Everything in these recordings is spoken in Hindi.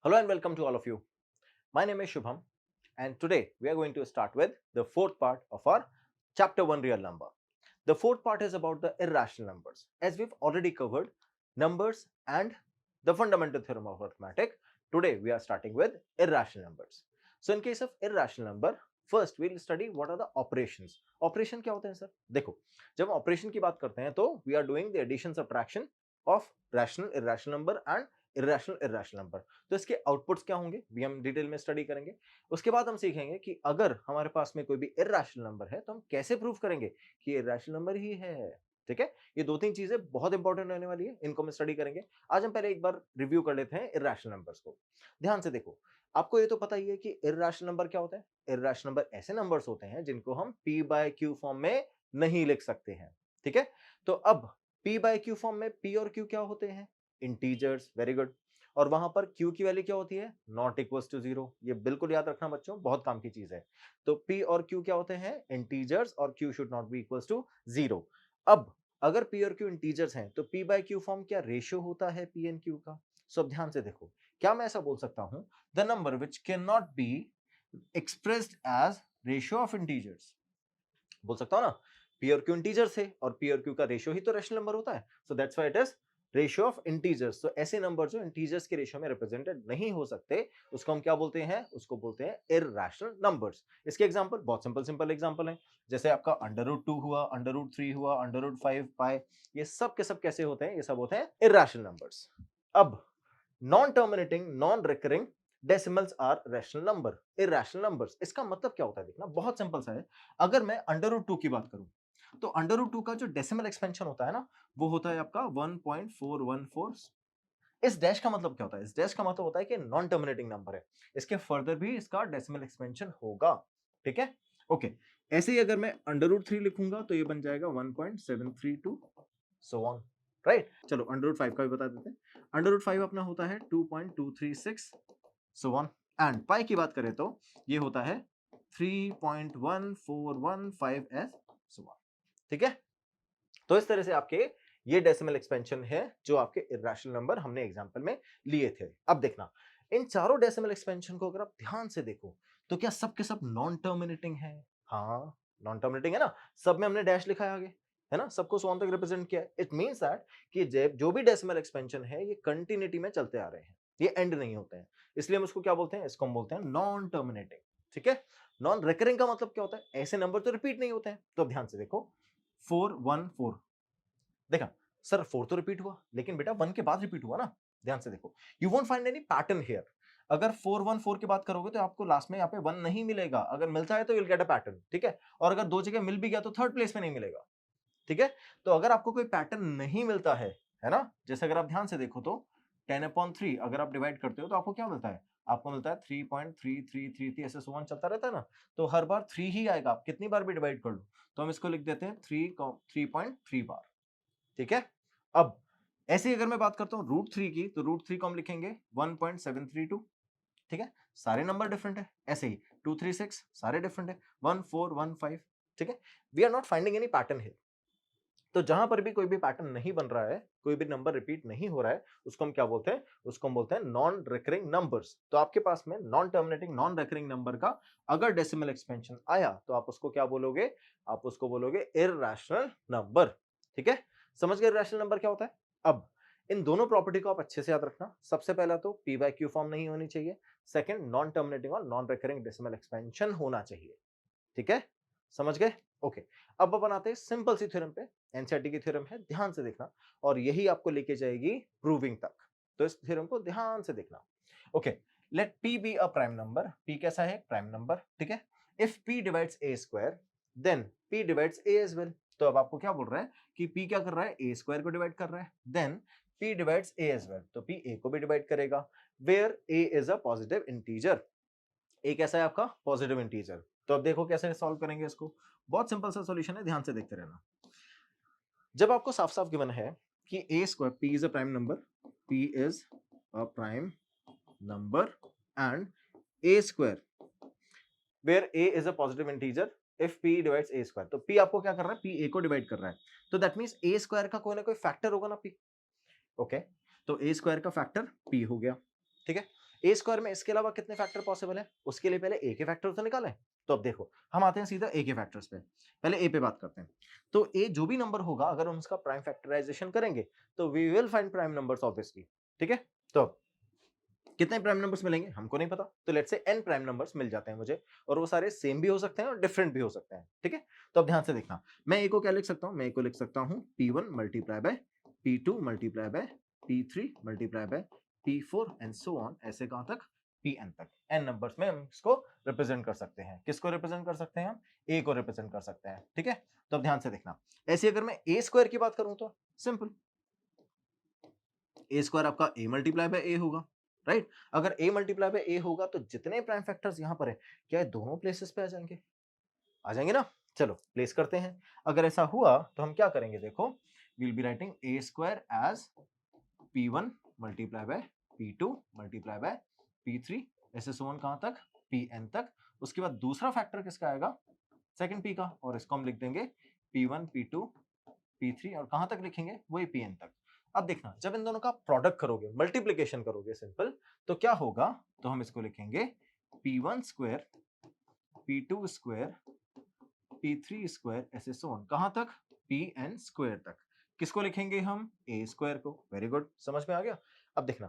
Hello and welcome to all of you. My name is Shubham, and today we are going to start with the fourth part of our chapter 1 real number. The fourth part is about the irrational numbers. As we've already covered numbers and the fundamental theorem of arithmetic, today we are starting with irrational numbers. So in case of irrational number, first we'll study what are the operations. Operation क्या होते हैं सर? देखो, जब ऑपरेशन की बात करते हैं तो we are doing the addition subtraction of rational irrational number and irrational number. तो इसके आउटपुट्स क्या होंगे भी हम डिटेल में स्टडी करेंगे. उसके बाद हम सीखेंगे कि अगर हमारे पास में कोई भी इर्रेशनल नंबर है तो हम कैसे प्रूव करेंगे कि इर्रेशनल नंबर ही है. ठीक है, ये दो तीन चीजें बहुत इंपॉर्टेंट होने वाली है, इनको हम स्टडी करेंगे. आज हम पहले एक बार रिव्यू कर लेते हैं इर्रेशनल नंबर्स को. ध्यान से देखो, आपको ये तो पता ही है कि इर्रेशनल नंबर क्या होता है. इर्रेशनल नंबर ऐसे नंबर्स होते हैं जिनको हम p बाय q फॉर्म में नहीं लिख सकते हैं. ठीक है, तो अब p बाय q फॉर्म में p और q क्या होते हैं? इंटीजर्स. Very good. और वहां पर q की वैल्यू क्या होती है? Not equal to zero. ये बिल्कुल याद रखना बच्चों, बहुत काम की चीज है. तो p और q क्या होते हैं? इंटीजर्स. और q should not be equal to zero. अब अगर p और q इंटीजर्स हैं तो p बाय q फॉर्म क्या रेशियो होता है p एंड q का? सो अब ध्यान से देखो, क्या मैं ऐसा बोल सकता हूं the number which can not be expressed as ratio of integers? बोल सकता हूं ना, p और q इंटीजर्स है और p और q का रेशियो ही तो रैशनल नंबर होता है. So that's why it is ratio of integers. तो ऐसे नंबर जो इंटीजर्स के रेशियो में रिप्रेजेंटेड नहीं हो सकते, उसको हम क्या बोलते हैं? उसको बोलते हैं इररेशनल नंबर्स. इसके एग्जांपल बहुत सिंपल एग्जांपल हैं, जैसे आपका √2 हुआ, √3 हुआ, √5 पाई. ये सब के सब कैसे होते हैं? ये सब होते हैं इररेशनल नंबर्स. अब non terminating non recurring decimals are rational number. Irrational numbers, इसका मतलब क्या होता है? देखना बहुत सिंपल सा है. अगर मैं √2 की बात करूं तो √2 का जो डेसिमल एक्सपेंशन होता है ना, वो होता है आपका 1.414. इस डैश का मतलब क्या होता है? इस डैश का मतलब होता है कि नॉन टर्मिनेटिंग नंबर है, इसके फर्दर भी इसका डेसिमल एक्सपेंशन होगा. ठीक है, ओके. ऐसे ही अगर मैं √3 लिखूंगा तो ये बन जाएगा 1.732 सो ऑन. राइट, चलो √5 का भी बता देते हैं. √5 अपना होता है 2.236 सो ऑन. एंड पाई की बात करें तो ये होता है 3.1415 एस सो ऑन. ठीक है, तो इस तरह से आपके ये डेसिमल एक्सपेंशन है जो आपके इररेशनल नंबर हमने एग्जांपल में लिए थे. अब देखना, इन चारों डेसिमल एक्सपेंशन को अगर आप ध्यान से देखो तो क्या सब के सब नॉन टर्मिनेटिंग है? हाँ, नॉन टर्मिनेटिंग है ना. सब में हमने डैश लिखा है आगे, है ना, सबको सो ऑन तक रिप्रेजेंट किया है. इट मींस दैट कि जो भी डेसिमल एक्सपेंशन है ये कंटिन्यूटी में चलते आ रहे हैं, ये एंड नहीं होते हैं. इसलिए हम उसको क्या बोलते हैं? इसको हम बोलते हैं नॉन टर्मिनेटिंग. ठीक है, नॉन रिकरिंग का मतलब क्या होता है? ऐसे नंबर तो रिपीट नहीं होते हैं. तो अब ध्यान से देखो, 414. देखा सर, 4 तो रिपीट हुआ, लेकिन बेटा 1 के बाद रिपीट हुआ ना. ध्यान से देखो, you won't find any pattern here. अगर 414 की बात करोगे तो आपको लास्ट में यहाँ पे 1 नहीं मिलेगा. अगर मिलता है तो you will get a pattern. ठीक है, और अगर दो जगह मिल भी गया तो थर्ड प्लेस में नहीं मिलेगा. ठीक है, तो अगर आपको कोई पैटर्न नहीं मिलता है ना, जैसे अगर आप ध्यान से देखो तो 10/3 अगर आप डिवाइड करते हो तो आपको क्या मिलता है? आपको मिलता है 3.3333, ऐसे सो ऑन चलता रहता है ना. तो हर बार 3 ही आएगा, आप कितनी बार भी डिवाइड कर लो. तो हम इसको लिख देते हैं 3.3 बार. ठीक है, अब ऐसे ही अगर मैं बात करता हूं √3 की, तो √3 को हम लिखेंगे 1.732. ठीक है, सारे नंबर डिफरेंट है. ऐसे ही 236 सारे डिफरेंट है, 1415. ठीक है, we are not finding any pattern है. तो जहां पर भी कोई भी पैटर्न नहीं बन रहा है, कोई भी नंबर रिपीट नहीं हो रहा है, उसको हम क्या बोलते हैं? उसको हम बोलते हैं नॉन रिकरिंग नंबर्स. तो आपके पास में non terminating non recurring number का अगर डेसिमल एक्सपेंशन आया तो आप उसको क्या बोलोगे? आप उसको बोलोगे इररेशनल नंबर. ठीक है, समझ गए इररेशनल नंबर क्या होता है? अब इन दोनों प्रॉपर्टी को आप अच्छे से याद रखना. सबसे पहला तो p बाय q फॉर्म नहीं होनी चाहिए. सेकंड, नॉन टर्मिनेटिंग और नॉन रिकरिंग डेसिमल एक्सपेंशन होना चाहिए. ठीक है, समझ गए? ओके. अब बनाते हैं सिंपल सी थ्योरम पे. एनसीईआरटी की थ्योरम है, ध्यान से देखना, और यही आपको लेके जाएगी प्रूविंग तक. तो इस थ्योरम को ध्यान से देखना. Okay, let p be a prime number. p कैसा है? Prime number. ठीक है, if p divides a square then p divides a as well. तो अब आपको क्या बोल रहा है कि p क्या कर रहा है? a स्क्वायर को डिवाइड कर रहा है, then p divides a as well. तो p a को भी डिवाइड करेगा, where a is a positive integer. a कैसा है आपका? Positive integer. तो अब देखो कैसे सॉल्व करेंगे इसको. बहुत सिंपल सा सॉल्यूशन है, ध्यान से देखते रहना. जब आपको साफ साफ गिवन है कि a square, p is a prime number, p is a prime number and a square where a is a positive integer if p divides a square. तो p आपको क्या कर रहा है? p a को डिवाइड कर रहा है. तो दैट मींस a स्क्वायर का कोई ना कोई फैक्टर होगा ना p. ओके, तो a स्क्वायर का फैक्टर p हो गया. ठीक है, ए स्क्वायर में इसके अलावा कितने फैक्टर पॉसिबल है, उसके लिए पहले ए के फैक्टर तो निकालें। तो अब देखो हम आते हैं सीधा ए के फैक्टर्स पे, पहले ए पे बात करते हैं। तो ए जो भी नंबर होगा अगर हम उसका प्राइम फैक्टराइजेशन करेंगे तो we will find prime numbers obviously, ठीक है। तो कितने प्राइम नंबर्स मिलेंगे हमको नहीं पता, तो let's say n prime numbers मिल जाते हैं मुझे, और वो सारे सेम भी हो सकते हैं और डिफरेंट भी हो सकते हैं, ठीक है। तो अब ध्यान से देखना, मैं ए को क्या लिख सकता हूं, मैं ए को लिख सकता हूं p1 multiply by p2 multiply by p3 multiply by p4 and so on, ऐसे कहां तक, pn तक। n नंबर्स में हम इसको रिप्रेजेंट कर सकते हैं, किसको रिप्रेजेंट कर सकते हैं हम, a को रिप्रेजेंट कर सकते हैं, ठीक है। तो अब ध्यान से देखना, ऐसे अगर मैं a स्क्वायर की बात करूं तो सिंपल, a स्क्वायर आपका a मल्टीप्लाई बाय a होगा, राइट। अगर a मल्टीप्लाई बाय a होगा तो जितने प्राइम फैक्टर्स यहां पर है क्या है, दोनों प्लेसेस पे आ जाएंगे ना। चलो प्लेस करते हैं, अगर ऐसा हुआ तो हम क्या करेंगे, देखो we'll be writing a square as p1 multiply by p2 multiply by p3 ऐसे सो ऑन कहां तक, pn तक। उसके बाद दूसरा फैक्टर किसका आएगा, सेकंड p का, और इसको हम लिख देंगे p1 p2 p3 और कहां तक लिखेंगे, वही pn तक। अब देखना जब इन दोनों का प्रोडक्ट करोगे, मल्टीप्लिकेशन करोगे सिंपल, तो क्या होगा, तो हम इसको लिखेंगे p1 square p2 square p3 square ऐसे सो ऑन कहां तक, pn स्क्वायर तक। किसको लिखेंगे हम, a स्क्वायर को। वेरी गुड, समझ में आ गया। अब देखना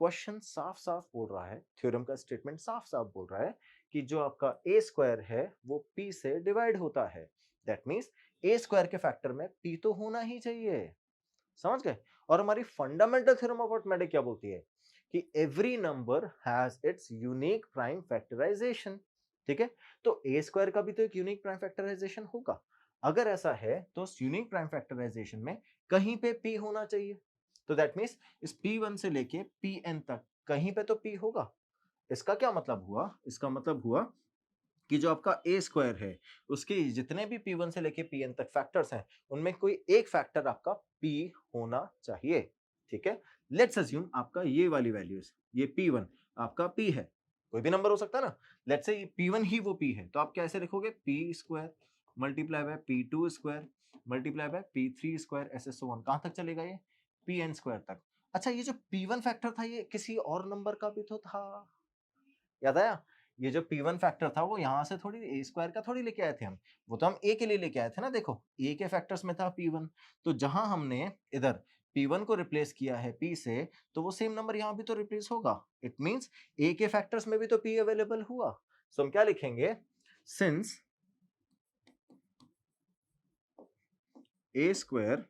क्वेश्चन साफ साफ बोल रहा है, थ्योरम का स्टेटमेंट साफ साफ बोल रहा है कि जो आपका a स्क्वायर है वो p से डिवाइड होता है। दैट मींस a स्क्वायर के फैक्टर में p तो होना ही चाहिए, समझ गए। और हमारी फंडामेंटल थ्योरम ऑफ अरिथमेटिक क्या बोलती है कि every number has its unique prime factorisation, ठीक है। तो a स्क्वायर का भी तो एक यूनिक प्राइम फैक्टराइजेशन होगा, अगर ऐसा है तो उस यूनिक प्राइम फैक्टराइजेशन में कहीं पे p होना चाहिए। तो दैट मींस इस p1 से लेके pn तक कहीं पे तो p होगा। इसका क्या मतलब हुआ, इसका मतलब हुआ कि जो आपका a स्क्वायर है उसके जितने भी p1 से लेके pn तक फैक्टर्स हैं उनमें कोई एक फैक्टर आपका p होना चाहिए, ठीक है। लेट्स अज्यूम आपका ये वाली वैल्यूज, ये p1 आपका p है, कोई भी नंबर हो सकता है ना। लेट्स से p1 ही वो p है, तो आप कैसे लिखोगे, p square multiply by p2 square multiply by p3 square ऐसे सो ऑन कहां तक चलेगा, ये pn स्क्वायर तक। अच्छा ये जो p1 फैक्टर था ये किसी और नंबर का भी तो था, याद आया। ये जो P1 फैक्टर था वो यहां से थोड़ी a स्क्वायर का थोड़ी लेके आए थे हम, वो तो हम a के लिए लेके आए थे ना। देखो a के फैक्टर्स में था P1, तो जहां हमने इधर P1 को रिप्लेस किया है P से, तो वो सेम नंबर यहां भी तो रिप्लेस होगा। इट मींस a के फैक्टर्स में भी तो P अवेलेबल हुआ। सो हम क्या लिखेंगे, since a square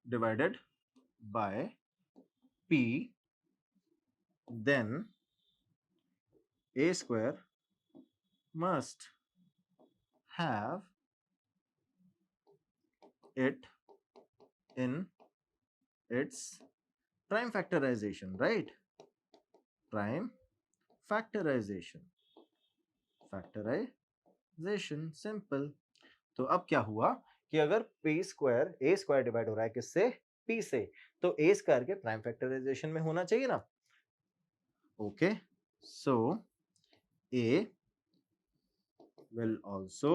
divided by P, then a square must have it in its prime factorization, right? Prime factorization, factorization simple। तो अब क्या हुआ कि अगर p square a square divide हो रहा है किससे, p से, तो a स्क्वायर के प्राइम फैक्टराइजेशन में होना चाहिए ना। Okay, so a will also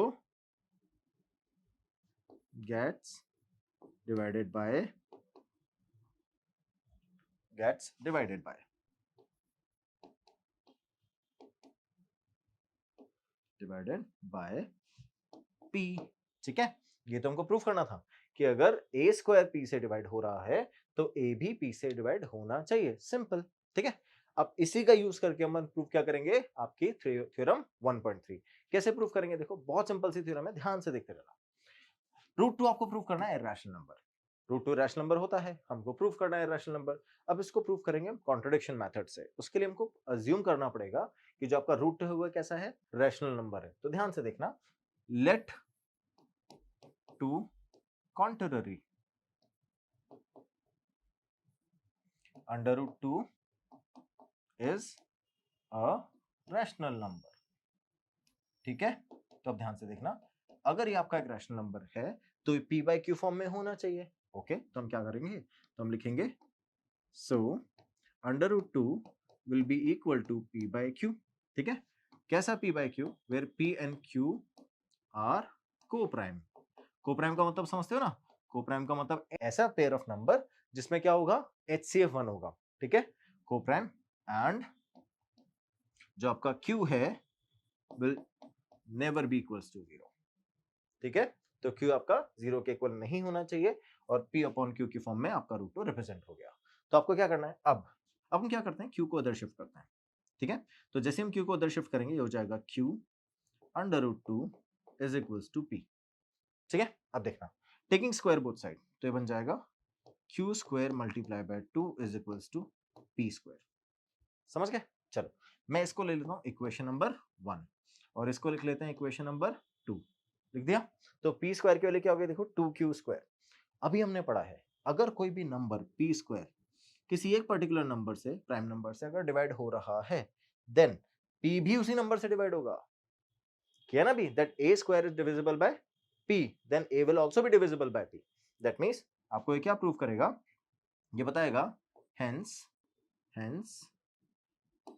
gets divided by divided by p, ठीक है। ये तो हमको प्रूफ करना था कि अगर a स्क्वायर p से डिवाइड हो रहा है तो a भी p से डिवाइड होना चाहिए, सिंपल, ठीक है। अब इसी का यूज करके हम प्रूफ क्या करेंगे, आपकी थ्योरम 1.3 कैसे प्रूफ करेंगे, देखो बहुत सिंपल सी थ्योरम है, ध्यान से देखते रहना। रूट टू आपको प्रूफ करना है irrational number, root two rational number होता है, हमको प्रूफ करना है रैशनल नंबर। अब इसको प्रूफ करेंगे हम कॉन्ट्रडिक्शन मेथड से, उसके लिए हमको अज्यूम करना पड़ेगा कि जो आपका रूट टू है वो कैसा है, रैशनल नंबर है। तो ध्यान से देखना, let to contrary under root 2 is a rational number, ठीक है। तो अब ध्यान से देखना, अगर ये आपका एक रैशनल नंबर है तो p बाय q फॉर्म में होना चाहिए। ओके, तो हम क्या करेंगे, तो हम लिखेंगे so under root 2 will be equal to p bye q, ठीक है। कैसा p bye q, where p and q are coprime. Coprime का मतलब समझते हो ना, को प्राइम का मतलब ऐसा पेयर ऑफ नंबर जिसमें क्या होगा, HCF 1 होगा, ठीक है, कोप्राइम, एंड जो आपका Q है will never be equals to 0, ठीक है। तो Q आपका 0 के इक्वल नहीं होना चाहिए और P अपॉन Q की फॉर्म में आपका रूट 2 रिप्रेजेंट हो गया। तो आपको क्या करना है, अब हम क्या करते हैं, Q को अदर शिफ्ट करते हैं, ठीक है। तो जैसे हम Q को अदर शिफ्ट करेंगे, ये हो जाएगा Q under root 2 is equals to P, ठीक है। अब देखना, टेकिंग स्क्वायर बोथ साइड, तो ये बन जाएगा Q square multiply by 2 is equals to P square. समझ गए? चलो मैं इसको ले लेता हूं इक्वेशन नंबर 1 और इसको लिख लेते हैं इक्वेशन नंबर 2। लिख दिया। तो पी स्क्वायर की वैल्यू क्या होगी, देखो 2Q स्क्वायर। अभी हमने पढ़ा है अगर कोई भी नंबर पी स्क्वायर किसी एक पर्टिकुलर नंबर से, प्राइम नंबर से अगर डिवाइड हो रहा है, देन पी भी उसी नंबर से डिवाइड होगा। किया ना भी, that A square is divisible by P, then A will also be divisible by P. That means आपको ये क्या प्रूव करेगा, ये बताएगा हेंस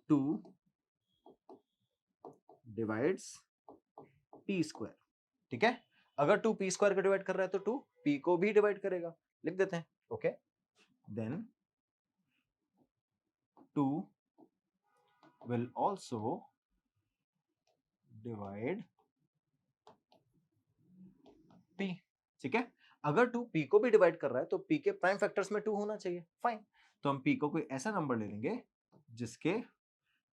2 डिवाइड्स पी स्क्वायर, ठीक है। अगर 2 पी स्क्वायर को डिवाइड कर रहा है तो 2 पी को भी डिवाइड करेगा। लिख देते हैं, okay. Then 2 will also divide p, ठीक है। अगर 2 p को भी डिवाइड कर रहा है तो p के प्राइम फैक्टर्स में 2 होना चाहिए, फाइन। तो हम p को कोई ऐसा नंबर ले लेंगे जिसके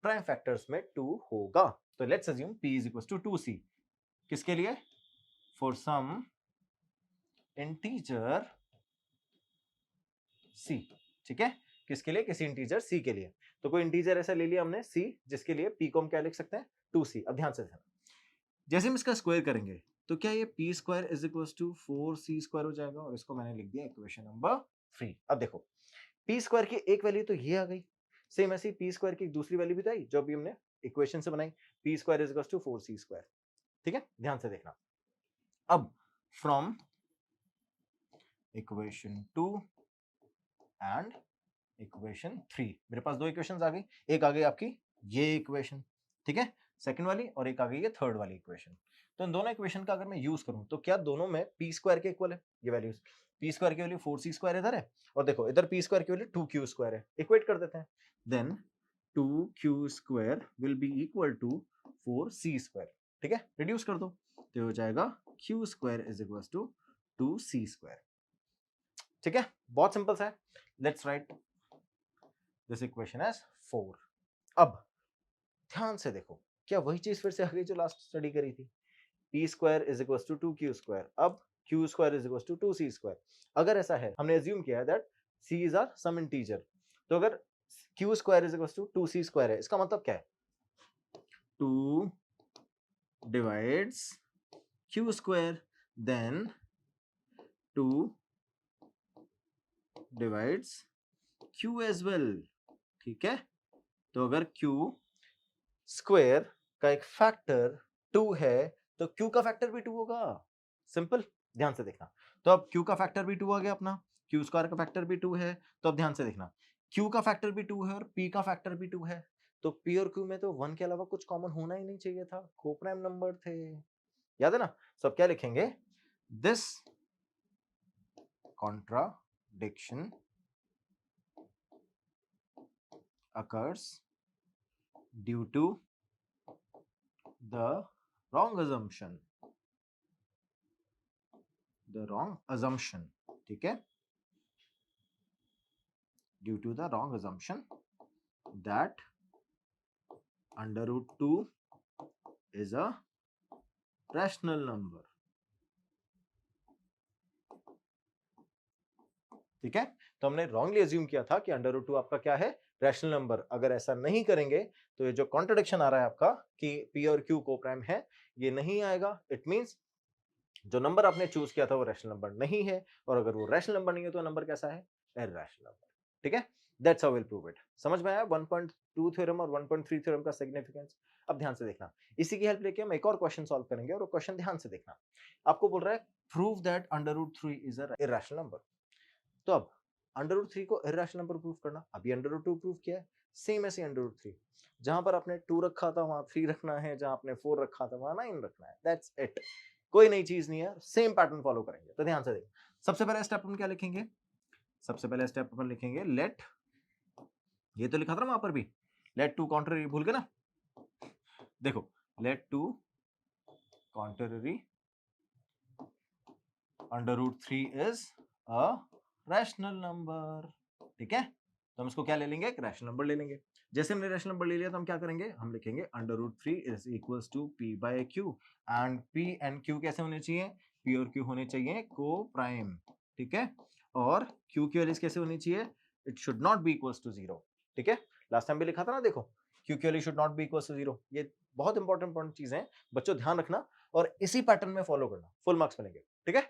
प्राइम फैक्टर्स में 2 होगा। तो let's assume p is equal to 2c, किसके लिए, फॉर सम इंटीजर c, ठीक है। किसके लिए, किसी इंटीजर c के लिए। तो कोई इंटीजर ऐसा ले लिया हमने c जिसके लिए p को हम क्या लिख सकते हैं, 2c। अब ध्यान से देखना, जैसे हम इसका स्क्वायर करेंगे तो क्या ये P square is equal to 4c square हो जाएगा, और इसको मैंने लिख दिया इक्वेशन नंबर 3। अब देखो पी स्क्वायर की एक वैल्यू तो ये आ गई, सेम ऐसी पी स्क्वायर की दूसरी वैल्यू भी तो आई जो अभी हमने इक्वेशन से बनाई, P square is equal to 4c square, ठीक है। ध्यान से देखना, अब फ्रॉम इक्वेशन 2 एंड इक्वेशन 3 मेरे पास दो इक्वेशन आ गई, एक आ गई आपकी ये इक्वेशन, ठीक है, सेकंड वाली, और एक आ गई ये थर्ड वाली इक्वेशन। तो इन दोनों इक्वेशन का अगर मैं यूज करूं तो क्या दोनों में पी स्क्वायर के इक्वल है, ये वैल्यूज। पी स्क्वायर की वैल्यू 4c स्क्वायर इधर है, और देखो इधर पी स्क्वायर की वैल्यू 2Q स्क्वायर है, इक्वेट कर देते हैं। Then 2Q square will be equal to 4c square, ठीक है। रिड्यूस कर दो तो हो जाएगा Q square is equal to 2c square, ठीक है। बहुत सिंपल सा है। Let's write this equation as 4। अब ध्यान से देखो, क्या वही चीज फिर से आ गई जो लास्ट स्टडी करी थी, P square is equal to 2Q square, अब Q square is equal to 2C square. अगर ऐसा है, हमने एज्यूम किया है that C is are some integer, तो अगर Q square is equal to 2C square है, इसका मतलब क्या है, 2 divides Q square, then 2 divides Q as well, ठीक है। तो अगर Q स्क्वायर का एक फैक्टर 2 है तो Q का फैक्टर भी 2 होगा, सिंपल। ध्यान से देखना, तो अब Q का फैक्टर भी 2 आ गया अपना, Q स्क्वायर का फैक्टर भी 2 है। तो अब ध्यान से देखना, Q का फैक्टर भी 2 है और P का फैक्टर भी 2 है, तो P और Q में तो 1 के अलावा कुछ कॉमन होना ही नहीं चाहिए था, कोप्राइम नंबर थे, याद है ना। सब क्या लिखेंगे, this contradiction occurs due to the wrong assumption, ठीक है, due to the wrong assumption that under root 2 is a rational number, ठीक है। तो हमने रॉन्गली अज्यूम किया था कि अंडर रूट 2 आपका क्या है, रैशनल नंबर। अगर ऐसा नहीं करेंगे तो ये जो कॉन्ट्रडिक्शन आ रहा है आपका कि P और Q कोप्राइम है, ये नहीं आएगा। इट मींस जो नंबर आपने चूज किया था वो रैशनल नंबर नहीं है, और अगर वो रैशनल नंबर नहीं है तो नंबर कैसा है, इरैशनल नंबर, ठीक है। That's how will prove it. समझ में आया 1.2 थ्योरम और 1.3 थ्योरम का सिग्निफिकेंस। अब ध्यान से देखना, इसी की हेल्प लेके हम एक और क्वेश्चन सॉल्व करेंगे, और वो क्वेश्चन ध्यान से देखना। आपको बोल रहा है prove that under root 3 is a irrational number. तो अब अंडर रूट 3 को इरैशनल नंबर प्रूव करना, अभी अंडर रूट 2 प्रूव किया है, सेम ऐसे अंडर रूट 3, जहां पर आपने 2 रखा था वहां 3 रखना है, जहां आपने 4 रखा था वहां 9 रखना है, दैट्स इट। कोई नई चीज नहीं है, सेम पैटर्न फॉलो करेंगे। तो ध्यान से देखिए, सबसे पहला स्टेप हम क्या लिखेंगे, सबसे पहला स्टेप अपन लिखेंगे लेट ये तो लिखा था ना वहां पर भी, लेट टू कॉन्ट्ररी, भूल गए ना? देखो, let to contrary under root 3 is a rational number. ठीक है, तो हम इसको क्या ले लेंगे, एक रैशनल नंबर ले लेंगे। जैसे हमने रैशनल नंबर ले लिया तो हम क्या करेंगे, हम लिखेंगे under root 3 is equals to P by Q, and P and Q कैसे होने चाहिए, पी और क्यू होने चाहिए को प्राइम। ठीक है, और क्यू की वैल्यूज कैसे होनी चाहिए, it should not be equals to 0। ठीक है, लास्ट टाइम भी लिखा था ना, देखो क्यू की value should not be equals to 0। ये बहुत इंपॉर्टेंट चीजें हैं बच्चों, ध्यान रखना और इसी पैटर्न में फॉलो करना, फुल मार्क्स मिलेंगे। ठीक है,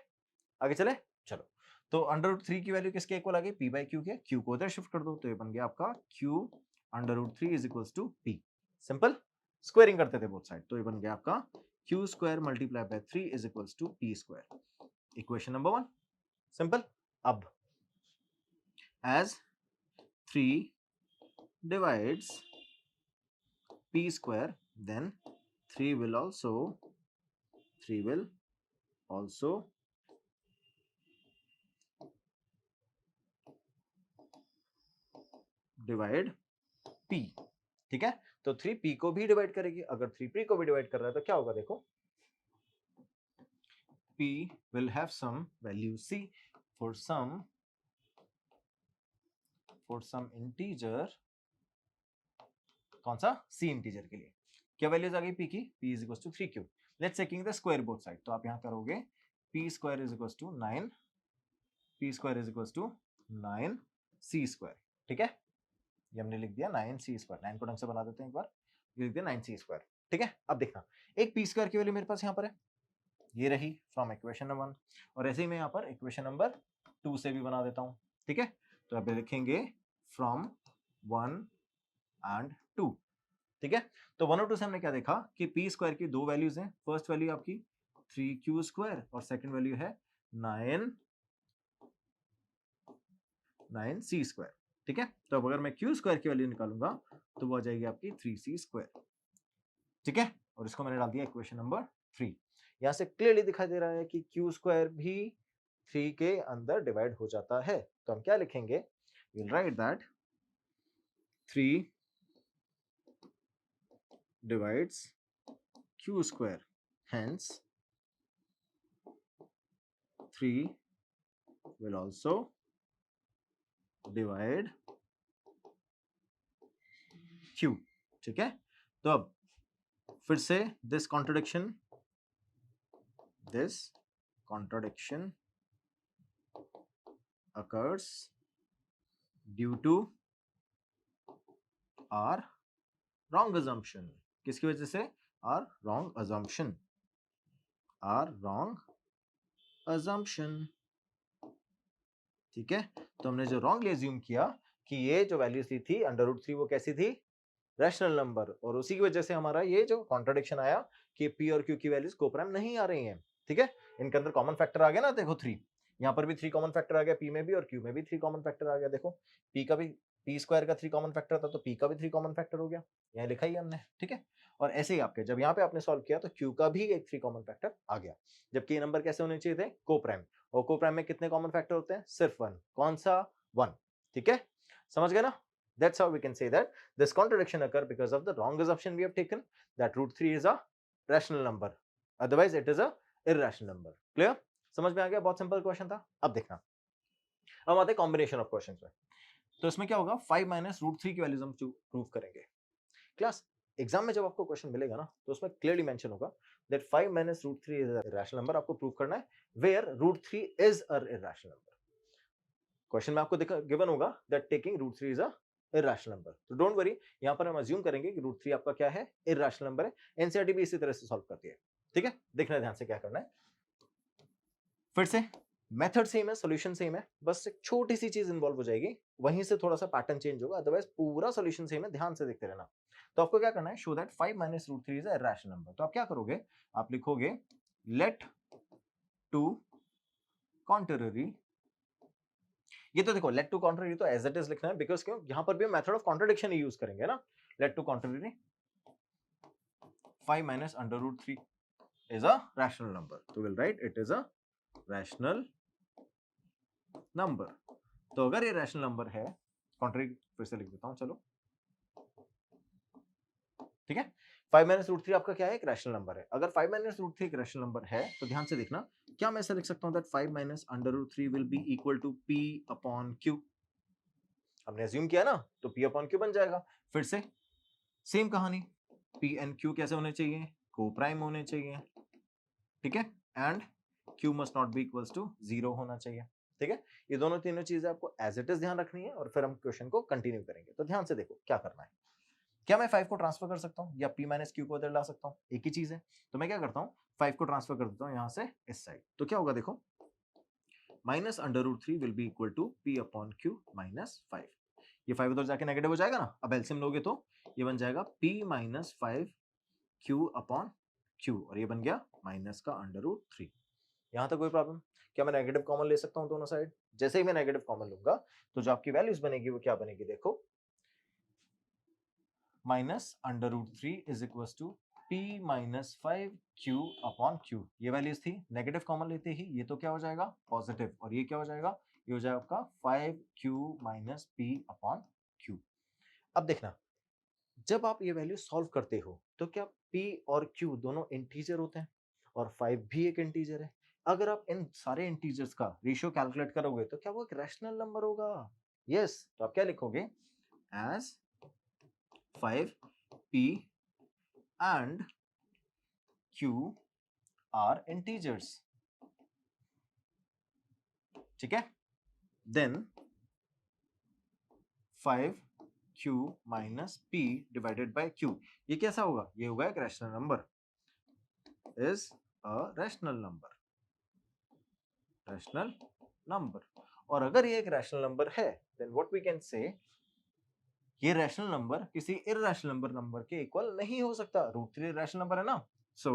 आगे चले, चलो। तो अंडर रूट 3 की वैल्यू किसके इक्वल आ गई, पी बाई क्यू के, क्यू को उधर शिफ्ट कर दो तो ये बन गया आपका q under root 3 is equals to p. Simple, squaring करते थे बोथ साइड, तो ये बन गया आपका q square multiply by 3 is equals to p square. Equation number 1 simple. अब as 3 divides p square, then 3 will also divide p। ठीक है, तो 3 p को भी डिवाइड करेगी, अगर 3 p को भी डिवाइड कर रहा है तो क्या होगा, देखो p will have some value c for some integer। कौन सा, c इंटीजर के लिए क्या वैल्यूज आ गई p की, p is equals to 3q। Let's taking the square both side, तो आप यहां करोगे p square is equals to 9, p square is equals to 9 c square. ठीक है, ये हमने लिख दिया 9c स्क्वायर, 9 को ढंग से बना देते हैं एक बार, ये लिख दिया 9c स्क्वायर। ठीक है, अब देखना एक p स्क्वायर की वैल्यू मेरे पास यहाँ पर है, ये रही फ्रॉम इक्वेशन नंबर 1, और ऐसे ही मैं यहाँ पर इक्वेशन नंबर 2 से भी बना देता हूँ। ठीक है, तो अब लिखेंगे फ्रॉम 1 एंड 2। ठीक है, तो 1 और 2 से हमने क्या देखा कि p स्क्वायर की दो वैल्यूज हैं, फर्स्ट वैल्यू आपकी 3q स्क्वायर और सेकंड वैल्यू है 9c स्क्वायर। ठीक है, तो अब अगर मैं q स्क्वायर की वैल्यू निकालूंगा तो वो आ जाएगी आपकी 3c स्क्वायर। ठीक है, और इसको मैंने डाल दिया इक्वेशन नंबर 3। यहां से क्लियरली दिखाई दे रहा है कि q स्क्वायर भी 3 के अंदर डिवाइड हो जाता है, तो हम क्या लिखेंगे, we'll write that 3 divides q square, hence 3 will also divide q। ठीक है, तो अब फिर से this contradiction occurs due to our wrong assumption। किसकी वजह से, our wrong assumption। ठीक है, तो हमने जो रॉन्गली अज्यूम किया कि ये जो वैल्यू थी अंडर रूट 3 वो कैसी थी, रैशनल नंबर, और उसी की वजह से हमारा ये जो कॉन्ट्रडिक्शन आया कि p और q की वैल्यूज कोप्राइम नहीं आ रही हैं। ठीक है, इनके अंदर कॉमन फैक्टर आ गया ना, देखो 3, यहाँ पर भी 3 कॉमन फैक्टर आ गया, p में भी और q में भी 3 कॉमन फैक्टर आ गया। देखो p का भी, p स्क्वायर का 3 कॉमन फैक्टर था तो p का भी 3 कॉमन फैक्टर हो गया, यहाँ लिखा ही हमने। ठीक है, और ऐसे ही आपके जब यहाँ पे आपने सॉल्व किया तो q का भी एक 3 कॉमन फैक्टर आ गया, जबकि ये नंबर कैसे होने चाहिए थे, कोप्राइम, और कोप्राइम में कितने कॉमन फैक्टर होते हैं, सिर्फ 1। कौन सा, 1। ठीक है, समझ गए ना? That's how we can say that this contradiction occur because of the wrong assumption we have taken that root 3 is a rational number, otherwise it is a irrational number। Clear? समझ में आ गया? बहुत सिंपल क्वेश्चन था। अब देखना, अब आते हैं कॉम्बिनेशन ऑफ क्वेश्चंस में। तो इसमें क्या होगा, 5 माइनस रूट 3 की वैल्यूज हम प्रूव करेंगे। क्लास एग्जाम में जब आपको क्वेश्चन मिलेगा ना तो उसमें क्लियरली मेंशन होगा that 5 minus root 3 is a rational number, आपको प्रूव करना है where root 3 is a irrational number. Question में आपको गिवन होगा that taking root 3 is a irrational number, तो डोंट वरी, यहां पर हम अज्यूम करेंगे कि रूट 3 आपका क्या है, इरैशनल नंबर है। एनसीईआरटी भी इसी तरह से सॉल्व करती है। ठीक है, देखना ध्यान से क्या करना है। फिर से मेथड सेम है, सॉल्यूशन सेम है, बस एक छोटी सी चीज इन्वॉल्व हो जाएगी, वहीं से थोड़ा सा पैटर्न चेंज होगा, अदरवाइज पूरा सॉल्यूशन सेम है, ध्यान से देखते रहना। तो आपको क्या करना है, show that 5 minus root 3 is a irrational number. तो आप क्या करोगे, आप लिखोगे लेट टू कॉन्ट्ररी, ये तो देखो लेट टू कॉन्ट्ररी तो एज इट इज लिखना है, बिकॉज क्यों, यहां पर भी मेथड ऑफ कॉन्ट्रडिक्शन ही यूज करेंगे ना। Let to contrary 5 minus under root 3 is a rational number, तो we'll write it is a rational number। तो अगर ये rational number है कॉन्ट्री फिर से लिख देता हूं, चलो ठीक है। 5 माइनस रूट थ्री आपका क्या है, एक रैशनल नंबर है। अगर 5 माइनस रूट थ्री एक रैशनल नंबर है तो ध्यान से देखना, क्या मैं ऐसा लिख सकता हूं that 5 minus under root three will be equal to P upon Q. हमने अज्यूम किया ना, तो पी अपॉन क्यू बन जाएगा। फिर से सेम कहानी, पी एंड क्यू कैसे होने चाहिए, को प्राइम होने चाहिए, ठीक है, and Q must not be equals to 0 होना चाहिए, ठीक है। ये दोनों तीनों चीजें आपको एज इट इज ध्यान रखनी है और फिर हम क्वेश्चन को कंटिन्यू करेंगे। तो ध्यान से देखो क्या करना है। क्या मैं 5 को ट्रांसफर कर सकता हूँ या p माइनस क्यू को इधर ला सकता हूँ, एक ही चीज है। तो मैं क्या करता हूँ, 5 को ट्रांसफर कर देता हूँ यहाँ से इस साइड। तो क्या होगा देखो, minus under root three will be equal to P upon Q minus 5। ये 5 उधर जाके नेगेटिव हो जाएगा ना, अब एलसीएम लोगे तो ये बन जाएगा p minus 5 Q upon Q, और ये बन गया माइनस का अंडर रूट थ्री। यहां तक कोई प्रॉब्लम? क्या मैं नेगेटिव कॉमन ले सकता हूं दोनों साइड? जैसे ही मैं नेगेटिव कॉमन लूंगा तो जो आपकी वैल्यूज बनेगी वो क्या बनेगी, देखो minus under root three is equal to P minus 5 Q upon Q. ये वैल्यूज थी, नेगेटिव कॉमन लेते ही ये तो क्या हो जाएगा, पॉजिटिव, और ये क्या हो जाएगा, ये हो जाएगा आपका 5 Q minus P upon Q. अब देखना, जब आप ये वैल्यू सॉल्व करते हो तो क्या p और q दोनों इंटीजर होते हैं और 5 भी एक इंटीजर है। अगर आप इन सारे इंटीजर्स का रेशियो कैलकुलेट करोगे तो क्या वो एक रैशनल नंबर होगा? यस। तो आप क्या लिखोगे, as 5p and q are integers, ठीक है, then 5q minus p divided by q, ये कैसा होगा, ये होगा एक rational number, is a rational number, rational number. और अगर ये एक रैशनल नंबर है then what we can say, ये रैशनल नंबर किसी इरैशनल नंबर के इक्वल नहीं हो सकता। रूट थ्री रैशनल नंबर है ना, so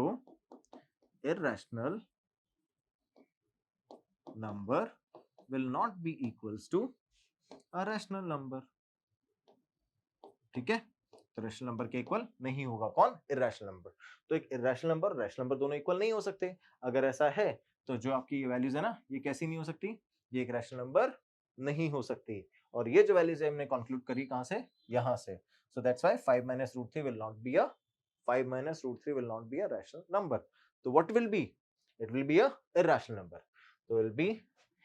irrational number will not be equals to a rational number, ठीक है। तो रैशनल नंबर के इक्वल नहीं होगा कौन, इरैशनल नंबर। तो एक इरैशनल नंबर और रैशनल नंबर दोनों इक्वल नहीं हो सकते। अगर ऐसा है तो जो आपकी ये वैल्यूज है ना, ये कैसी नहीं हो सकती, ये एक रैशनल नंबर नहीं हो सकती। और ये जो वैल्यूज है हमने कंक्लूड करी कहां से, यहां से। So that's why 5 minus root three will not be a 5 minus root three will not be a rational number. तो what will be, it will be a irrational number. तो will be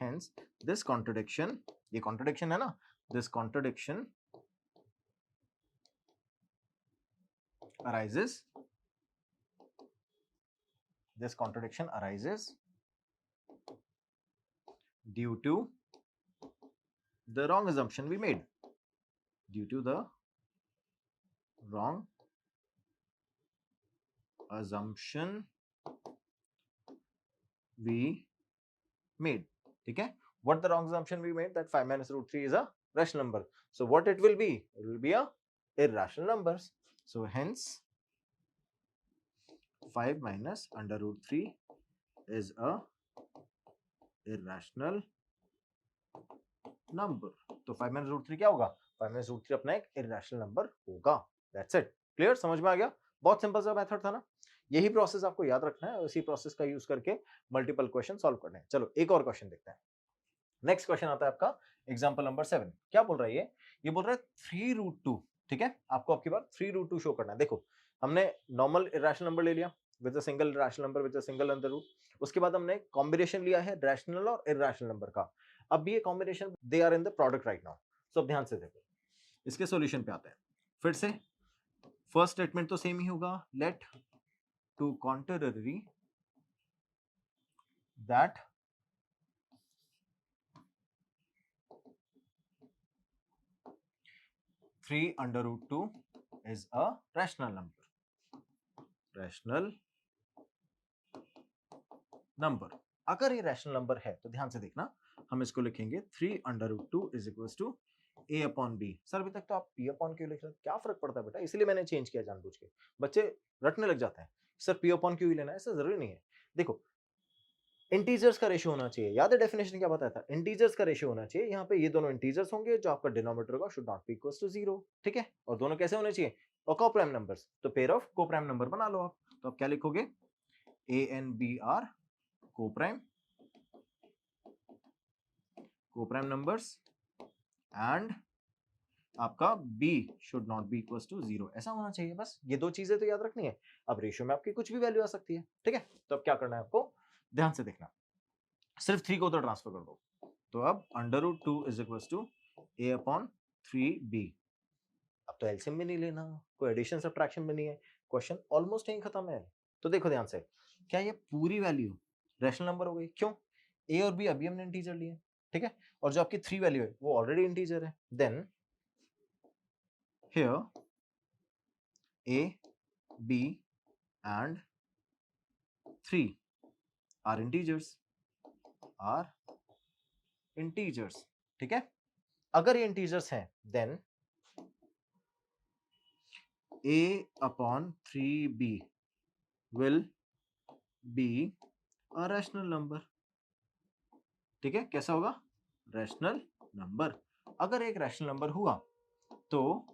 hence this contradiction, ये कॉन्ट्रडिक्शन है ना, this contradiction arises, this contradiction arises due to the wrong assumption we made, due to the wrong assumption we made, ठीक है। what the wrong assumption we made, that 5 minus root 3 is a rational number, so what it will be, it will be a irrational numbers, so hence 5 minus under root 3 is a irrational number। तो 5 minus root 3 क्या होगा, 5 minus root 3 अपना एक irrational number होगा। That's it, क्लियर, समझ में आ गया? बहुत सिंपल सा मेथड था ना। यही प्रोसेस आपको याद रखना है और इसी प्रोसेस का यूज करके मल्टीपल क्वेश्चन सॉल्व करने हैं। चलो एक और क्वेश्चन देखते हैं। नेक्स्ट क्वेश्चन आता है आपका एग्जांपल नंबर 7। क्या बोल रहा है ये बोल रहा है 3 रूट 2, ठीक है। आपको आपकी बार 3 रूट 2 शो करना है। देखो हमने नॉर्मल इरेशनल नंबर ले लिया with a single rational number with a single under root, उसके बाद हमने कॉम्बिनेशन लिया है रैशनल और इरेशनल नंबर का। अब ये combination they are in the product right now. So अब ध्यान से देखो, इसके सॉल्यूशन पे आते हैं। फिर से फर्स्ट स्टेटमेंट तो सेम ही होगा, let to contrary that three under root 2 is a rational number, rational number। अगर ये रैशनल नंबर है तो ध्यान से देखना, हम इसको लिखेंगे 3 under root 2 is equals to a upon b। Sir अभी तक तो आप p अपॉन q लिख रहे हैं, क्या फर्क पड़ता है बेटा, इसलिए मैंने चेंज किया जानबूझ के। बच्चे रटने लग जाते हैं, सर p अपॉन q ही लेना है, ऐसा जरूरी नहीं है। देखो इंटीजर्स का रेशियो होना चाहिए, याद है डेफिनेशन क्या बताया था, इंटीजर्स का रेशियो होना चाहिए। यहाँ पे ये दोनों इंटीजर्स होंगे, जो आपका डिनोमिनेटर होगा should not be equals to 0, ठीक है। और दोनों कैसे होने चाहिए, और कोप्राइम नंबर्स, तो पेयर ऑफ कोप्राइम नंबर बना लो आप। तो आप क्या लिखोगे, a and b are coprime numbers and आपका b should not be equal to 0, ऐसा होना चाहिए। बस ये दो चीजें तो याद रखनी है। अब रेशियो में आपकी कुछ भी वैल्यू आ सकती है, ठीक है। तो अब क्या करना है आपको, ध्यान से देखना, सिर्फ 3 को उधर ट्रांसफर कर दो। तो अब √2 is equal to a upon 3b। अब तो एलसीएम भी नहीं लेना, कोई एडिशन सब्ट्रैक्शन भी नहीं है, क्वेश्चन ऑलमोस्ट यहीं खत्म है। तो देखो ध्यान से, क्या ये पूरी वैल्यू रैशनल नंबर हो गई? क्यों, a और b अभी हमने इंटीजर लिए, ठीक है, और जो आपकी 3 वैल्यू है वो ऑलरेडी इंटीजर है। Then here a b and 3 are integers, ठीक है। अगर ये इंटीजर्स हैं then a upon 3b will be a rational number, ठीक है। कैसा होगा, रैशनल नंबर। अगर एक रैशनल नंबर हुआ तो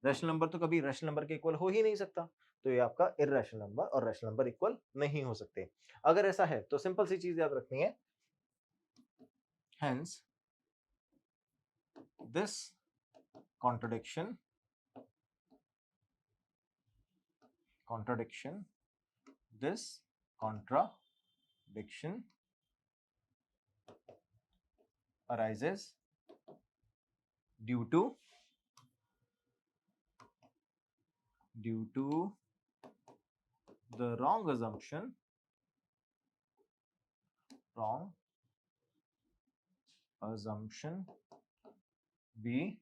रैशनल नंबर तो कभी रैशनल नंबर के इक्वल हो ही नहीं सकता, तो ये आपका इररेशनल नंबर और रैशनल नंबर इक्वल नहीं हो सकते। अगर ऐसा है तो सिंपल सी चीज याद रखनी है, hence this contradiction arises due to the wrong assumption we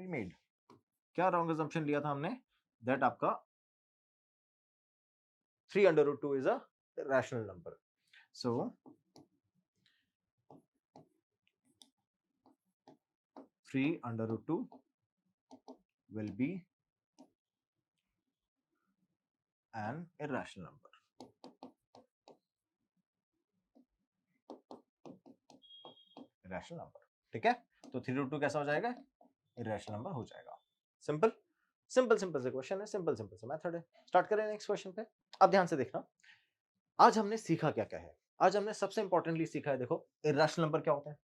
made। क्या रॉन्ग assumption लिया था हमने, that आपका 3√2 is a rational number। So 3√2 will be an irrational number। irrational number, ठीक है। तो 3√2 कैसा हो जाएगा, irrational number हो जाएगा। सिंपल से क्वेश्चन है, सिंपल से मेथड है। स्टार्ट करें नेक्स्ट क्वेश्चन पे। अब ध्यान से देखना, आज हमने सीखा क्या क्या है। आज हमने सबसे इंपॉर्टेंटली सीखा है, देखो इररेशनल नंबर क्या होता है,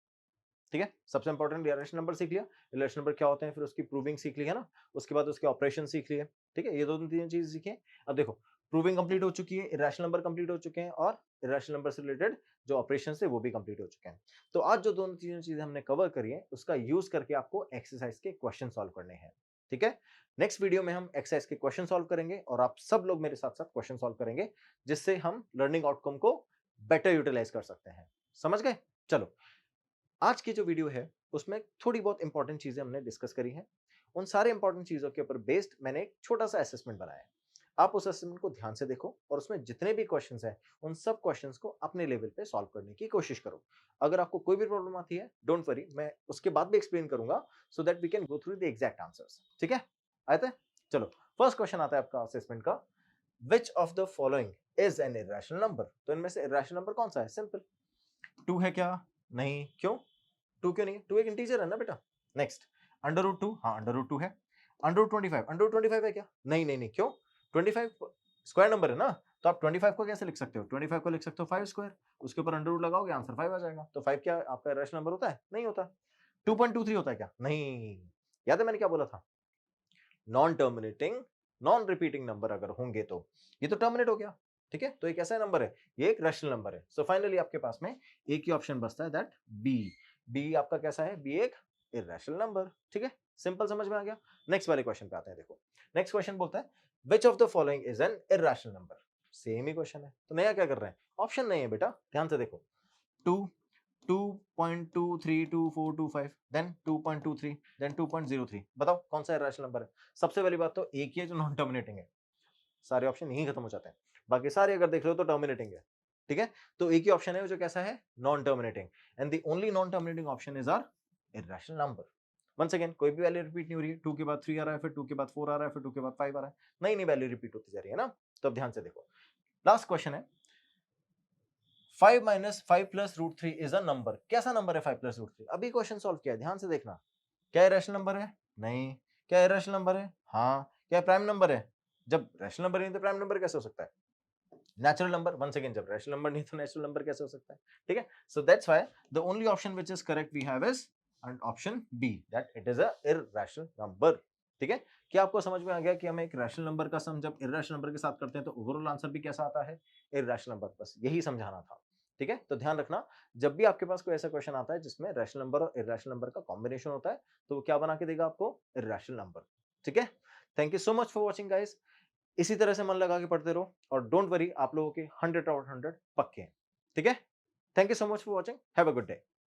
ठीक है। सबसे इंपॉर्टेंट इररेशनल नंबर सीख लिया, इररेशनल नंबर क्या होते हैं, फिर उसकी प्रूविंग सीख ली है ना, उसके बाद उसके ऑपरेशन सीख लिए, ठीक है। ये दो तीन चीजें सीखी है। अब देखो प्रूविंग कंप्लीट हो चुकी है, इररेशनल नंबर कंप्लीट हो चुके हैं, और इररेशनल नंबर से रिलेटेड जो ऑपरेशन है वो भी कंप्लीट हो चुके हैं। तो आज जो दोनों तीनों चीजें हमने कवर करी है उसका यूज करके आपको एक्सरसाइज के क्वेश्चन सॉल्व करने हैं, ठीक है। नेक्स्ट वीडियो में हम एक्सरसाइज के क्वेश्चन सॉल्व करेंगे और आप सब लोग मेरे साथ साथ क्वेश्चन सॉल्व करेंगे, जिससे हम लर्निंग आउटकम को बेटर यूटिलाइज कर सकते हैं। समझ गए? चलो, आज की जो वीडियो है उसमें थोड़ी बहुत इंपॉर्टेंट चीजें हमने डिस्कस करी हैं। उन सारे इंपॉर्टेंट चीजों के ऊपर बेस्ड मैंने एक छोटा सा असेसमेंट बनाया है। आप उस असेसमेंट को ध्यान से देखो और उसमें जितने भी क्वेश्चंस हैं उन सब क्वेश्चंस को अपने लेवल पे सॉल्व करने की कोशिश करो। अगर आपको कोई भी प्रॉब्लम आती है डोंट वरी, मैं उसके बाद भी एक्सप्लेन करूंगा, so that we can go through the exact answers, ठीक है। आते हैं, चलो फर्स्ट क्वेश्चन आता है आपका असेसमेंट का, which of the following is an irrational number. तो इनमें से इररेशनल नंबर कौन सा है, सिंपल 2 है क्या, नहीं, क्यों 2 क्यों नहीं, 2 एक इंटीजर है ना बेटा। नेक्स्ट √2, हाँ √2 है। √25 है क्या, नहीं नहीं नहीं, क्यों, 25 स्क्वायर नंबर है ना, तो आप 25 को कैसे लिख सकते हो, 25 को लिख सकते हो 5 स्क्वायर, उसके ऊपर अंडर रूट लगाओगे आंसर 5 आ जाएगा। तो 5 क्या आपका रैशनल नंबर होता है, नहीं होता। 2.23 होता है क्या, नहीं। याद है मैंने क्या बोला था, non terminating non repeating number अगर होंगे तो ये तो टर्मिनेट हो गया, ठीक है। तो एक ऐसा नंबर है, ये एक रैशनल नंबर है। सो फाइनली आपके पास में एक ही ऑप्शन बचता है, दैट बी आपका कैसा है, बी एक इररेशनल नंबर, ठीक है। सिंपल समझ में आ गया। नेक्स्ट वाले क्वेश्चन पे आते हैं। देखो नेक्स्ट क्वेश्चन बोलता है which of the following is an irrational number. Same he question है, तो नया क्या कर रहे हैं, ऑप्शन नहीं है बेटा, ध्यान से देखो। 2 2.232425 देन 2.23 देन 2.03, बताओ कौन सा इररेशनल नंबर है। सबसे पहली बात तो एक ही है जो नॉन टर्मिनेटिंग है, सारे ऑप्शन यही खत्म हो जाते हैं। बाकी सारे अगर देख रहे हो तो टर्मिनेटिंग है, ठीक है। तो एक ही ऑप्शन है जो कैसा है, non terminating, and the only non terminating option is our irrational number. Once again कोई भी वैल्यू रिपीट नहीं हो रही है, 2 के बाद 3 आ रहा है, फिर 2 के बाद 4 आ रहा है, फिर 2 के बाद 5 आ रहा है, नई नई वैल्यू रिपीट होती जा रही है ना। तो अब ध्यान से देखो, लास्ट क्वेश्चन है 5 minus 5 plus √3 is a number. कैसा नंबर है 5 प्लस √3, अभी क्वेश्चन सॉल्व किया है, ध्यान से देखना। क्या इररेशनल नंबर है, नहीं। क्या इररेशनल नंबर है, हाँ। क्या प्राइम नंबर है, जब रैशनल नंबर नहीं तो प्राइम नंबर कैसे हो सकता है, नेचुरल नंबर। वंस अगेन जब रैशनल नंबर नहीं तो नेचुरल नंबर कैसे हो सकता है, ठीक है। So that's why the only option which is correct we have is and option B that it is a irrational number. ठीक है, क्या आपको समझ में आ गया कि हमें एक रैशनल नंबर का सम जब इररेशनल नंबर के साथ करते हैं तो ओवरऑल आंसर भी कैसा आता है, इररेशनल नंबर। बस यही समझाना था। ठीक है, तो ध्यान रखना जब भी आपके पास कोई ऐसा क्वेश्चन आता है जिसमें रैशनल नंबर और इररेशनल नंबर का कॉम्बिनेशन होता है तो वो क्या बना के देगा आपको, इररेशनल नंबर। ठीक है, thank you so much for watching guys. इसी तरह से मन लगा के पढ़ते रहो और डोंट वरी, आप लोगों के 100 आउट 100 पक्के हैं। ठीक है, thank you so much for watching, have a good day.